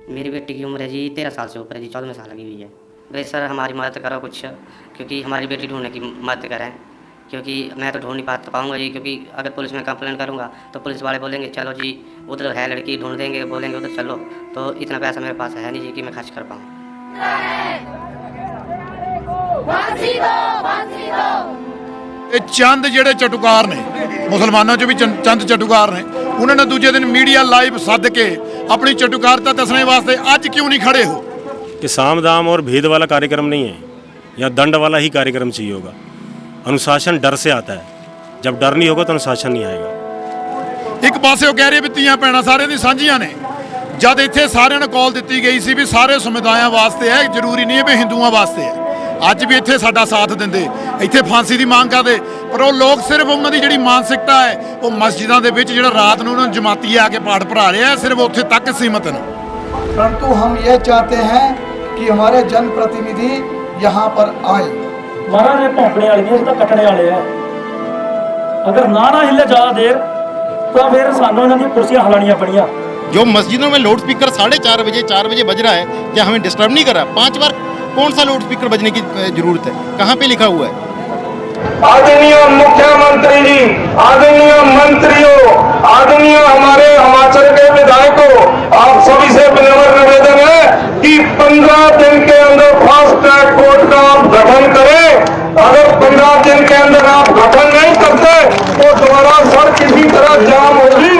मेरी बेटी की उम्र है जी 13 साल से ऊपर है जी, 14 साल लगी हुई है। भाई सर हमारी मदद करो कुछ, क्योंकि हमारी बेटी ढूंढने की मदद करें, क्योंकि मैं तो ढूंढ नहीं पाऊँगा जी, क्योंकि अगर पुलिस में कंप्लेंट करूँगा तो पुलिस वाले बोलेंगे चलो जी उधर है लड़की, ढूंढ देंगे, बोलेंगे उधर चलो, तो इतना पैसा मेरे पास है नहीं जी कि मैं खर्च कर पाऊँ। ਇਹ ਚੰਦ ਜਿਹੜੇ ਚਟੂਕਾਰ ਨੇ, ਮੁਸਲਮਾਨਾਂ 'ਚ ਵੀ ਚੰਦ ਚਟੂਕਾਰ ਨੇ, ਉਹਨਾਂ ਨੇ ਦੂਜੇ ਦਿਨ ਮੀਡੀਆ ਲਾਈਵ ਸੱਦ ਕੇ अपनी चटुकारता दसने वास्ते आज क्यों नहीं खड़े हो? कि साम दाम और भेद वाला कार्यक्रम नहीं है, या दंड वाला ही कार्यक्रम चाहिए होगा। अनुशासन डर से आता है, जब डर नहीं होगा तो अनुशासन नहीं आएगा। एक पासे वो कह रहे भी ਧੀਆਂ ਭੈਣਾਂ सारे दी ਸਾਂਝੀਆਂ ਨੇ, जद इत्थे सारिਆਂ ਨੂੰ कॉल ਦਿੱਤੀ गई सी भी सारे समुदायां वास्ते है, जरूरी नहीं है भी हिंदुआं वास्ते है। ਅੱਜ ਵੀ ਇੱਥੇ ਸਾਡਾ ਸਾਥ ਦਿੰਦੇ, ਇੱਥੇ ਫਾਂਸੀ ਦੀ ਮੰਗ ਕਰਦੇ, ਪਰ ਉਹ ਲੋਕ ਸਿਰਫ ਉਹਨਾਂ ਦੀ ਜਿਹੜੀ ਮਾਨਸਿਕਤਾ ਹੈ ਉਹ ਮਸਜਿਦਾਂ ਦੇ ਵਿੱਚ ਜਿਹੜਾ ਰਾਤ ਨੂੰ ਉਹਨਾਂ ਨੂੰ ਜਮਾਤੀ ਆ ਕੇ ਪਾਠ ਪੜ੍ਹਾ ਰਹੇ ਆ, ਸਿਰਫ ਉੱਥੇ ਤੱਕ ਸੀਮਤ ਨੇ। परंतु हम ये चाहते हैं कि हमारे जनप्रतिनिधि यहाँ पर आए। महाराज ये भौंकने वाले नहीं, तो कटने वाले हैं। अगर ना हिले ज़्यादा देर तो फिर सानू इन्हां दी कुर्सियां हिलानियां पड़ियां। जो मस्जिदों में लाउड स्पीकर 4:30 बजे 4 बजे बज रहा है, क्या हमें डिस्टर्ब नहीं कर रहा? 5 बार कौन सा लाउड स्पीकर बजने की जरूरत है? कहाँ पे लिखा हुआ है? आदरणीय मुख्यमंत्री जी, आदरणीय मंत्रियों, आदरणीय हमारे हिमाचल के विधायकों, आप सभी से विनम्र निवेदन है कि 15 दिन के अंदर फास्ट ट्रैक कोर्ट का आप गठन करें। अगर 15 दिन के अंदर आप गठन नहीं करते तो दोबारा सड़क किसी तरह जाम होगी।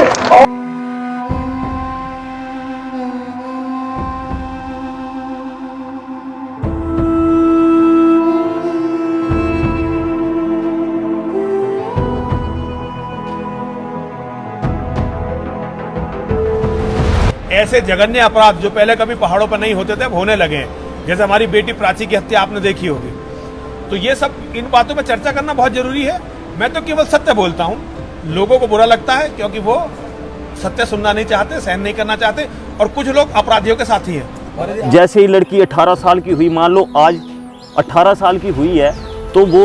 ऐसे जघन्य अपराध जो पहले कभी पहाड़ों पर नहीं होते थे अब होने लगे हैं, जैसे हमारी बेटी प्राची की हत्या आपने देखी होगी। तो ये सब इन बातों पर चर्चा करना बहुत जरूरी है। मैं तो केवल सत्य बोलता हूँ, लोगों को बुरा लगता है क्योंकि वो सत्य सुनना नहीं चाहते, सहन नहीं करना चाहते, और कुछ लोग अपराधियों के साथी हैं। जैसे ही लड़की 18 साल की हुई, मान लो आज 18 साल की हुई है, तो वो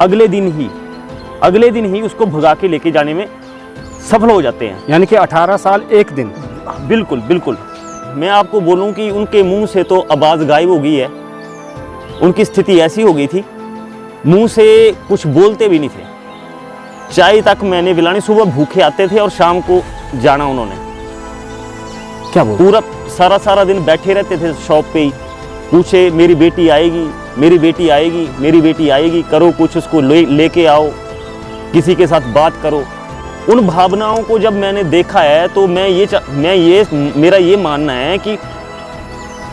अगले दिन ही उसको भगा के लेके जाने में सफल हो जाते हैं। यानी कि 18 साल एक दिन। बिल्कुल बिल्कुल। मैं आपको बोलूं कि उनके मुंह से तो आवाज़ गायब हो गई है। उनकी स्थिति ऐसी हो गई थी, मुंह से कुछ बोलते भी नहीं थे। चाय तक मैंने पिलानी, सुबह भूखे आते थे और शाम को जाना उन्होंने। क्या बोल? पूरा सारा दिन बैठे रहते थे शॉप पे ही, पूछे मेरी बेटी आएगी, मेरी बेटी आएगी, मेरी बेटी आएगी, करो कुछ, उसको लेके आओ, किसी के साथ बात करो। उन भावनाओं को जब मैंने देखा है तो मेरा ये मानना है कि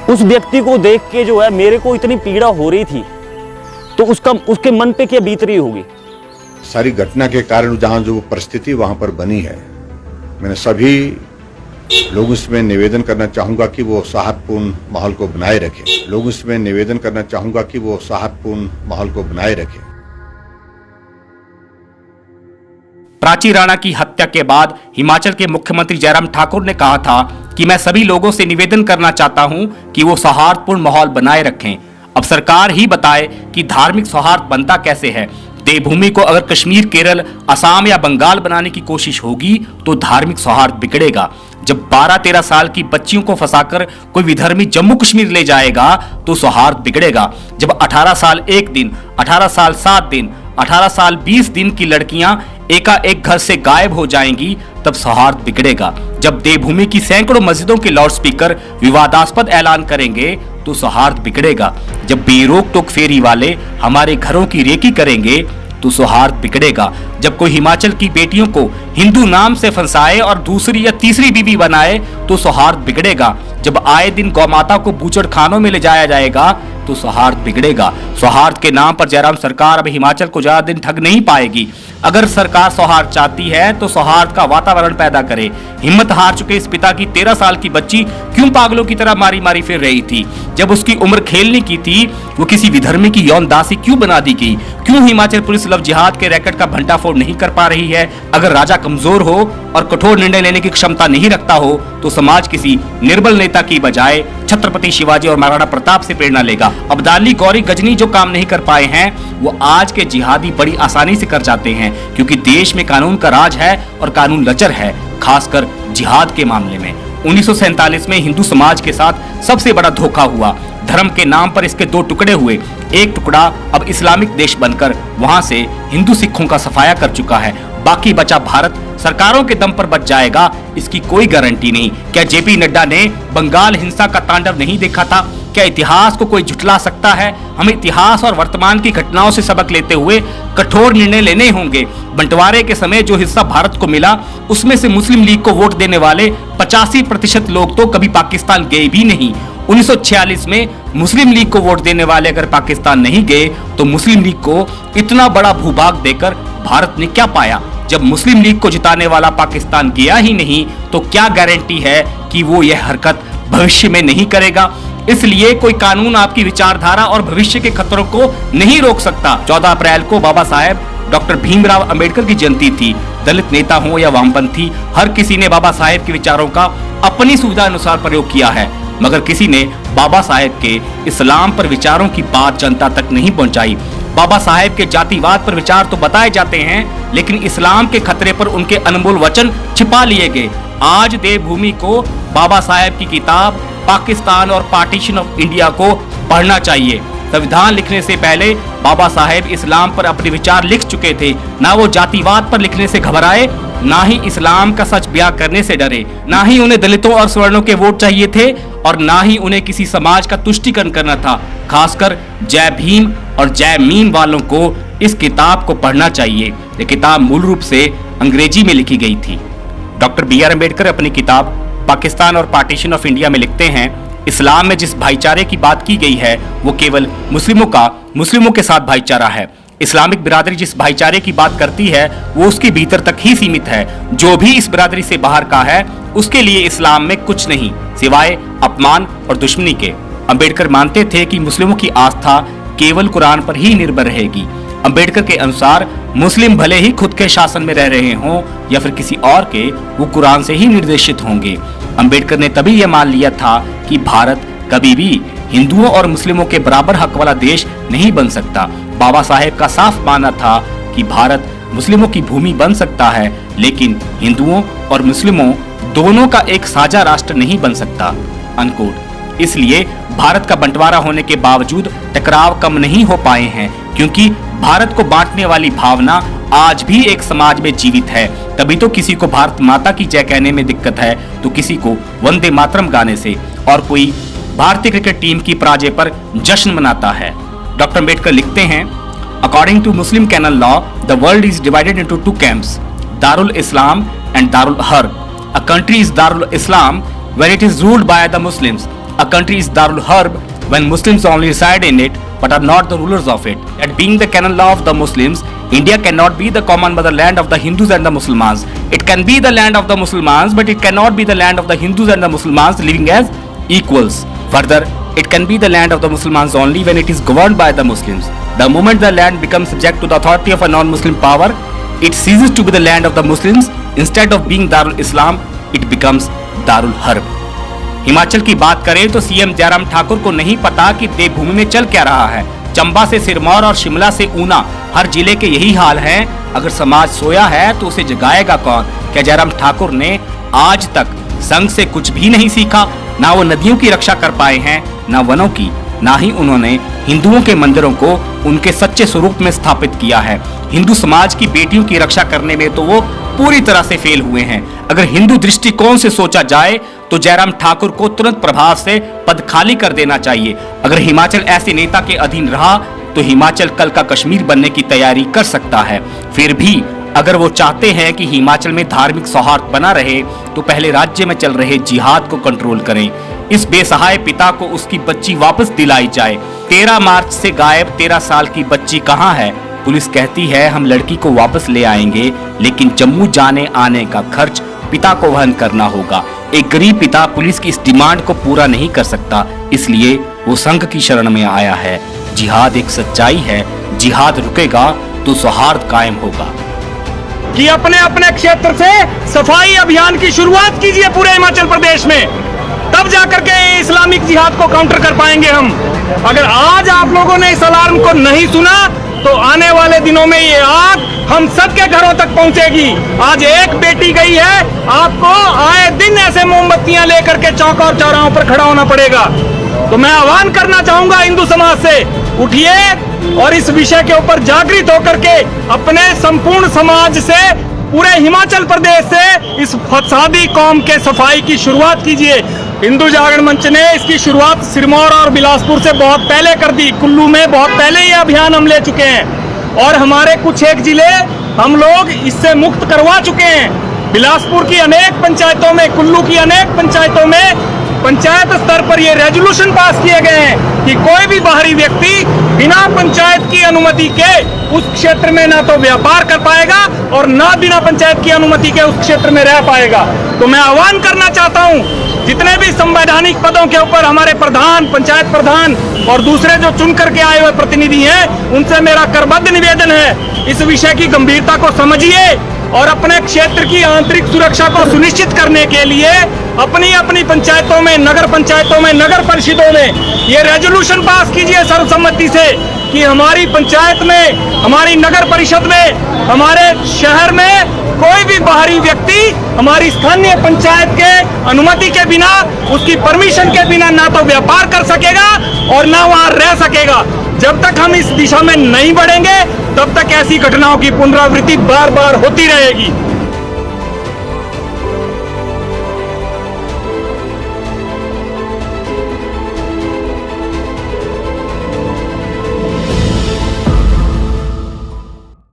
उस व्यक्ति को देख के जो है मेरे को इतनी पीड़ा हो रही थी, तो उसके मन पे क्या बीत रही होगी। सारी घटना के कारण जहाँ जो परिस्थिति वहाँ पर बनी है, मैंने सभी लोगों से मैं निवेदन करना चाहूँगा कि वो सौहार्दपूर्ण माहौल को बनाए रखें। लोगों से मैं निवेदन करना चाहूँगा कि वो सौहार्दपूर्ण माहौल को बनाए रखें। प्राची राणा की हत्या के बाद हिमाचल के मुख्यमंत्री जयराम ठाकुर ने कहा था कि मैं सभी लोगों से निवेदन करना चाहता हूं कि वो सौहार्दपूर्ण माहौल बनाए रखें। अब सरकार ही बताए कि धार्मिक सौहार्द बनता कैसे है। देवभूमि को अगर कश्मीर, केरल, असम या बंगाल बनाने की कोशिश होगी तो धार्मिक सौहार्द बिगड़ेगा। जब 12-13 साल की बच्चियों को फंसाकर कोई विधर्मी जम्मू कश्मीर ले जाएगा तो सौहार्द बिगड़ेगा। जब 18 साल 1 दिन, 18 साल 7 दिन, 18 साल 20 दिन की लड़कियां एकाएक घर से गायब हो जाएंगी तब सौहार्द बिगड़ेगा। जब देवभूमि की सैकड़ों मस्जिदों के लाउडस्पीकर विवादास्पद ऐलान करेंगे तो सौहार्द बिगड़ेगा। जब बेरोक टोक फेरी वाले हमारे घरों की रेकी करेंगे तो सौहार्द बिगड़ेगा। जब कोई हिमाचल की बेटियों को हिंदू नाम से फंसाए और दूसरी या तीसरी बीवी बनाए तो सौहार्द बिगड़ेगा। जब आए दिन गौमाता को बूचड़ खानों में ले जाया जाएगा तो सौहार्द बिगड़ेगा। सौहार्द के नाम पर जयराम सरकार अब हिमाचल को ज्यादा दिन ठग नहीं पाएगी। अगर सरकार सौहार्द चाहती है तो सौहार्द का वातावरण पैदा करे। हिम्मत हार चुके इस पिता की 13 साल की बच्ची क्यों पागलों की तरह मारी मारी फिर रही थी? जब उसकी उम्र खेलने की थी वो किसी विधर्मी की यौन दासी क्यों बना दी गई? क्यों हिमाचल पुलिस लव जिहाद के रैकेट का भंडाफोड़ नहीं कर पा रही है? अगर राजा कमजोर हो और कठोर निर्णय लेने की क्षमता नहीं रखता हो तो समाज किसी निर्बल नेता की बजाय छत्रपति शिवाजी और महाराणा प्रताप से प्रेरणा लेगा। अब्दाली, गौरी, गजनी जो काम नहीं कर पाए हैं वो आज के जिहादी बड़ी आसानी से कर जाते हैं, क्योंकि देश में कानून का राज है और कानून लचर है, खासकर जिहाद के मामले में। 1947 में हिंदू समाज के साथ सबसे बड़ा धोखा हुआ। धर्म के नाम पर इसके दो टुकड़े हुए। एक टुकड़ा अब इस्लामिक देश बनकर वहां से हिंदू सिखों का सफाया कर चुका है। बाकी बचा भारत सरकारों के दम पर बच जाएगा, इसकी कोई गारंटी नहीं। क्या जेपी नड्डा ने बंगाल हिंसा का तांडव नहीं देखा था? क्या इतिहास को कोई झुठला सकता है? हमें इतिहास और वर्तमान की घटनाओं से सबक लेते हुए कठोर निर्णय लेने होंगे। बंटवारे के समय जो हिस्सा भारत को मिला, उसमें से मुस्लिम लीग को वोट देने वाले 85% लोग तो कभी पाकिस्तान गए भी नहीं। 1946 में मुस्लिम लीग को वोट देने वाले अगर पाकिस्तान नहीं गए तो मुस्लिम लीग को इतना बड़ा भूभाग देकर भारत ने क्या पाया? जब मुस्लिम लीग को जिताने वाला पाकिस्तान गया ही नहीं तो क्या गारंटी है कि वो यह हरकत भविष्य में नहीं करेगा? इसलिए कोई कानून आपकी विचारधारा और भविष्य के खतरों को नहीं रोक सकता। 14 अप्रैल को बाबा साहेब डॉक्टर भीमराव अंबेडकर की जयंती थी। दलित नेता हो या वामपंथी, हर किसी ने बाबा साहेब के विचारों का अपनी सुविधा अनुसार प्रयोग किया है, मगर किसी ने बाबा साहेब के इस्लाम पर विचारों की बात जनता तक नहीं पहुंचाई। बाबा साहेब के जातिवाद पर विचार तो बताए जाते हैं, लेकिन इस्लाम के खतरे पर उनके अनमोल वचन छिपा लिए गए। आज देवभूमि को बाबा साहेब की किताब पाकिस्तान और पार्टीशन ऑफ इंडिया को पढ़ना चाहिए। संविधान लिखने से पहले बाबा साहेब इस्लाम पर अपने विचार लिख चुके थे। ना वो जातिवाद पर लिखने से घबराए, ना ही इस्लाम का सच बयां करने से डरे। ना ही उन्हें दलितों और सवर्णों के वोट चाहिए थे और ना ही उन्हें किसी समाज का तुष्टीकरण करना था। खासकर जय भीम और जय मीम वालों को इस किताब को पढ़ना चाहिए। ये किताब मूल रूप से अंग्रेजी में लिखी गई थी। डॉक्टर BR अम्बेडकर अपनी किताब पाकिस्तान और पार्टीशन ऑफ इंडिया में लिखते हैं, इस्लाम में जिस भाईचारे की बात की गई है वो केवल मुस्लिमों के साथ भाईचारा है। इस्लामिक बिरादरी जिस भाईचारे की बात करती है वो उसके भीतर तक ही सीमित है। जो भी इस बिरादरी से बाहर का है उसके लिए इस्लाम में कुछ नहीं सिवाय अपमान और दुश्मनी के। अंबेडकर मानते थे कि मुस्लिमों की आस्था केवल कुरान पर ही निर्भर रहेगी। अंबेडकर के अनुसार मुस्लिम भले ही खुद के शासन में रह रहे हों या फिर किसी और के, वो कुरान से ही निर्देशित होंगे। अंबेडकर ने तभी यह मान लिया था कि भारत कभी भी हिंदुओं और मुस्लिमों के बराबर हक वाला देश नहीं बन सकता। बाबा साहेब का साफ मानना था कि भारत मुस्लिमों की भूमि बन सकता है, लेकिन हिंदुओं और मुस्लिमों दोनों का एक साझा राष्ट्र नहीं बन सकता। अनकोट। इसलिए भारत का बंटवारा होने के बावजूद टकराव कम नहीं हो पाए हैं, क्योंकि भारत को बांटने वाली भावना आज भी एक समाज में जीवित है। तभी तो किसी को भारत माता की जय कहने में दिक्कत है तो किसी को वंदे मातरम गाने से, और कोई भारतीय क्रिकेट टीम की पराजय पर जश्न मनाता है। डॉक्टर अम्बेडकर लिखते हैं, according to Muslim canon law the world is divided into two camps, Darul Islam and Darul Harb. A country is Darul Islam when it is ruled by the Muslims. A country is Darul Harb when Muslims only reside in it but are not the rulers of it. That being the canon law of the Muslims, India cannot be the common motherland of the Hindus and the Muslimans. It can be the land of the Muslimans, but it cannot be the land of the Hindus and the Muslimans living as equals. Further, it can be the land of the Muslimans only when it is governed by the Muslims. The moment the land becomes subject to the authority of a non-Muslim power, it ceases to be the land of the Muslims. Instead of being Darul Islam, it becomes Darul Harb. Himachal की बात करें तो CM Jairam Thakur को नहीं पता कि देवभूमि में चल क्या रहा है। चंबा से सिरमौर और शिमला से ऊना, हर जिले के यही हाल है। अगर समाज सोया है तो उसे जगाएगा कौन? क्या जयराम ठाकुर ने आज तक संघ से कुछ भी नहीं सीखा? ना वो नदियों की रक्षा कर पाए हैं, ना वनों की, ना ही उन्होंने हिंदुओं के मंदिरों को उनके सच्चे स्वरूप में स्थापित किया है। हिंदू समाज की बेटियों की रक्षा करने में तो वो पूरी तरह से फेल हुए हैं। अगर हिंदू दृष्टिकोण से सोचा जाए तो जयराम ठाकुर को तुरंत प्रभाव से पद खाली कर देना चाहिए। अगर हिमाचल ऐसे नेता के अधीन रहा तो हिमाचल कल का कश्मीर बनने की तैयारी कर सकता है। फिर भी अगर वो चाहते हैं कि हिमाचल में धार्मिक सौहार्द बना रहे तो पहले राज्य में चल रहे जिहाद को कंट्रोल करें। इस बेसहाय पिता को उसकी बच्ची वापस दिलाई जाए। 13 मार्च से गायब 13 साल की बच्ची कहाँ है? पुलिस कहती है हम लड़की को वापस ले आएंगे, लेकिन जम्मू जाने आने का खर्च पिता को वहन करना होगा। एक गरीब पिता पुलिस की इस डिमांड को पूरा नहीं कर सकता, इसलिए वो संघ की शरण में आया है। जिहाद एक सच्चाई है, जिहाद रुकेगा तो सौहार्द कायम होगा। कि अपने अपने क्षेत्र से सफाई अभियान की शुरुआत कीजिए पूरे हिमाचल प्रदेश में, तब जाकर के इस्लामिक जिहाद को काउंटर कर पाएंगे हम। अगर आज आप लोगों ने इस अलार्म को नहीं सुना तो आने वाले दिनों में ये आग हम सबके घरों तक पहुंचेगी। आज एक बेटी गई है, आपको आए दिन ऐसे मोमबत्तियां लेकर के चौक और चौराहों पर खड़ा होना पड़ेगा। तो मैं आह्वान करना चाहूंगा हिंदू समाज से, उठिए और इस विषय के ऊपर जागृत होकर के अपने संपूर्ण समाज से, पूरे हिमाचल प्रदेश से इस फसादी कौम के सफाई की शुरुआत कीजिए। हिंदू जागरण मंच ने इसकी शुरुआत सिरमौर और बिलासपुर से बहुत पहले कर दी। कुल्लू में बहुत पहले ये अभियान हम ले चुके हैं और हमारे कुछ एक जिले हम लोग इससे मुक्त करवा चुके हैं। बिलासपुर की अनेक पंचायतों में, कुल्लू की अनेक पंचायतों में पंचायत स्तर पर ये रेजोल्यूशन पास किए गए हैं कि कोई भी बाहरी व्यक्ति बिना पंचायत की अनुमति के उस क्षेत्र में ना तो व्यापार कर पाएगा और ना बिना पंचायत की अनुमति के उस क्षेत्र में रह पाएगा। तो मैं आह्वान करना चाहता हूं, जितने भी संवैधानिक पदों के ऊपर हमारे प्रधान, पंचायत प्रधान और दूसरे जो चुन करके आए हुए प्रतिनिधि हैं, उनसे मेरा करबद्ध निवेदन है, इस विषय की गंभीरता को समझिए और अपने क्षेत्र की आंतरिक सुरक्षा को सुनिश्चित करने के लिए अपनी अपनी पंचायतों में, नगर पंचायतों में, नगर परिषदों में ये रेजोल्यूशन पास कीजिए सर्वसम्मति से कि हमारी पंचायत में, हमारी नगर परिषद में, हमारे शहर में कोई भी बाहरी व्यक्ति हमारी स्थानीय पंचायत के अनुमति के बिना, उसकी परमिशन के बिना ना तो व्यापार कर सकेगा और ना वहां रह सकेगा। जब तक हम इस दिशा में नहीं बढ़ेंगे तब तक ऐसी घटनाओं की पुनरावृत्ति बार बार होती रहेगी।